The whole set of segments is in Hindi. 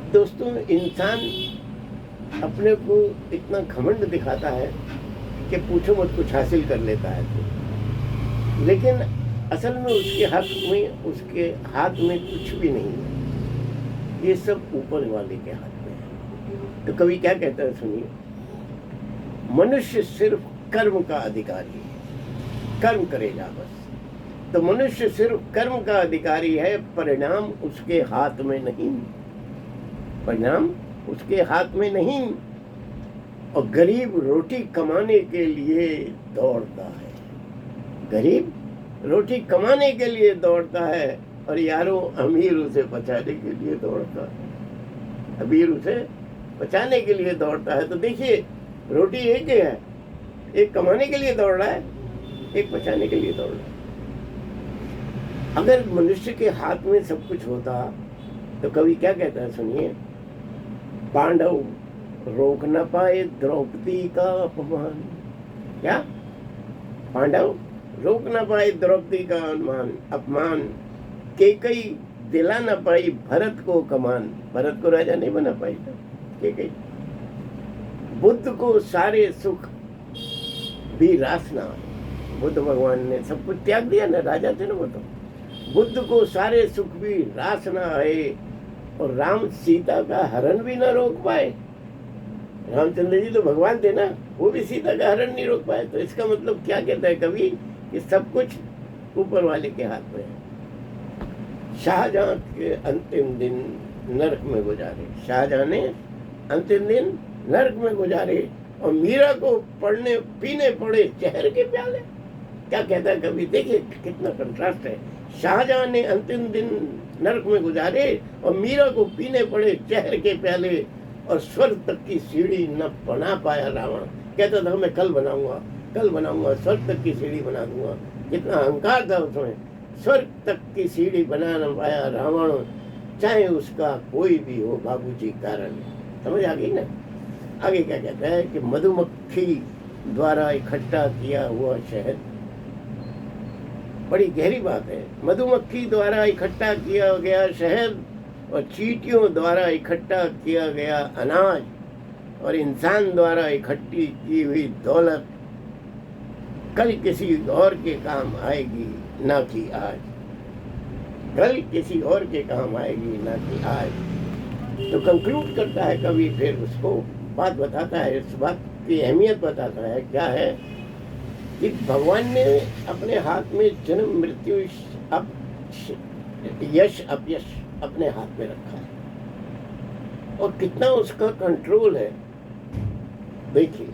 दोस्तों, इंसान अपने को इतना घमंड दिखाता है कि पूछो मत, कुछ हासिल कर लेता है तो। लेकिन असल में उसके हाथ में कुछ भी नहीं है। ये सब ऊपर वाले के हाथ में है। तो कवि क्या कहता है, सुनिए। मनुष्य सिर्फ कर्म का अधिकारी है, कर्म करेगा बस। तो मनुष्य सिर्फ कर्म का अधिकारी है, परिणाम उसके हाथ में नहीं, परिणाम उसके हाथ में नहीं। और गरीब रोटी कमाने के लिए दौड़ता है, गरीब रोटी कमाने के लिए दौड़ता है, और यारों अमीर उसे बचाने के लिए दौड़ता है, अमीर उसे बचाने के लिए दौड़ता है। तो देखिए, रोटी एक ही है, एक कमाने के लिए दौड़ रहा है, एक बचाने के लिए दौड़ रहा है। अगर मनुष्य के हाथ में सब कुछ होता तो कवि क्या कहता है, सुनिए। पांडव रोक न पाए द्रौपदी का अपमान। क्या? पांडव रोक न पाए द्रौपदी का अपमान। केकई दिला न पाई भरत को कमान। भरत को राजा नहीं बना पाई था केकई। बुद्ध को सारे सुख भी रास ना आए। बुद्ध भगवान ने सब कुछ त्याग दिया ना, राजा थे ना वो तो। बुद्ध को सारे सुख भी रास ना आए, और राम सीता का हरण भी ना रोक पाए। रामचंद्र जी तो भगवान थे ना, वो भी सीता का हरण नहीं रोक पाए। तो इसका मतलब क्या कहता है कवि, कि सब कुछ ऊपर वाले के हाथ में है। शाहजहां के अंतिम दिन नरक में गुजारे, शाहजहां ने अंतिम दिन नरक में गुजारे, और मीरा को पढ़ने पीने पड़े जहर के प्याले। क्या कहता है कवि, देखिए कितना कंट्रास्ट है। शाहजहां ने अंतिम दिन नरक में गुजारे, और मीरा को पीने पड़े जहर के प्याले, और स्वर्ग तक की सीढ़ी न बना पाया रावण। कहता था मैं कल बनाऊंगा, कल बनाऊंगा, स्वर्ग तक की सीढ़ी बना दूंगा। कितना अहंकार था उसमें। स्वर्ग तक की सीढ़ी बना न पाया रावण, चाहे उसका कोई भी हो बाबूजी कारण। समझ आ गई ना। आगे क्या कहता है कि मधुमक्खी द्वारा इकट्ठा किया हुआ शहद। बड़ी गहरी बात है। मधुमक्खी द्वारा इकट्ठा किया गया शहद, और चींटियों द्वारा इकट्ठा किया गया अनाज, और इंसान द्वारा इकट्ठी की हुई दौलत कल किसी और के काम आएगी ना कि आज। कल किसी और के काम आएगी ना कि आज। तो कंक्लूड करता है कवि, फिर उसको बात बताता है, इस बात की अहमियत बताता है। क्या है कि भगवान ने अपने हाथ में जन्म मृत्यु यश अपयश अपने हाथ में रखा है, और कितना उसका कंट्रोल है देखिए।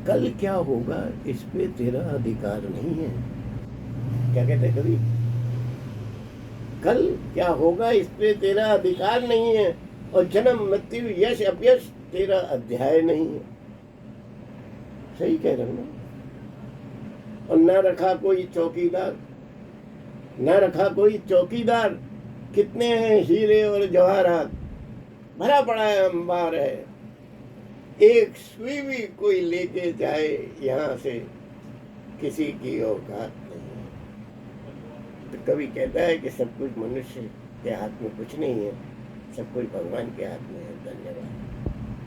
कल क्या होगा इस पे तेरा अधिकार नहीं है। क्या कहते हैं कवि, कल क्या होगा इस पे तेरा अधिकार नहीं है, और जन्म मृत्यु यश अपयश तेरा अध्याय नहीं है। सही कह रहे हो ना। और ना रखा कोई चौकीदार, ना रखा कोई चौकीदार, कितने हैं हीरे और जवाहरात, भरा पड़ा है अंबार है, एक सुई भी कोई लेके जाए यहाँ से, किसी की औकात नहीं है। तो कवि कहता है कि सब कुछ मनुष्य के हाथ में कुछ नहीं है, सब कुछ भगवान के हाथ में है। धन्यवाद।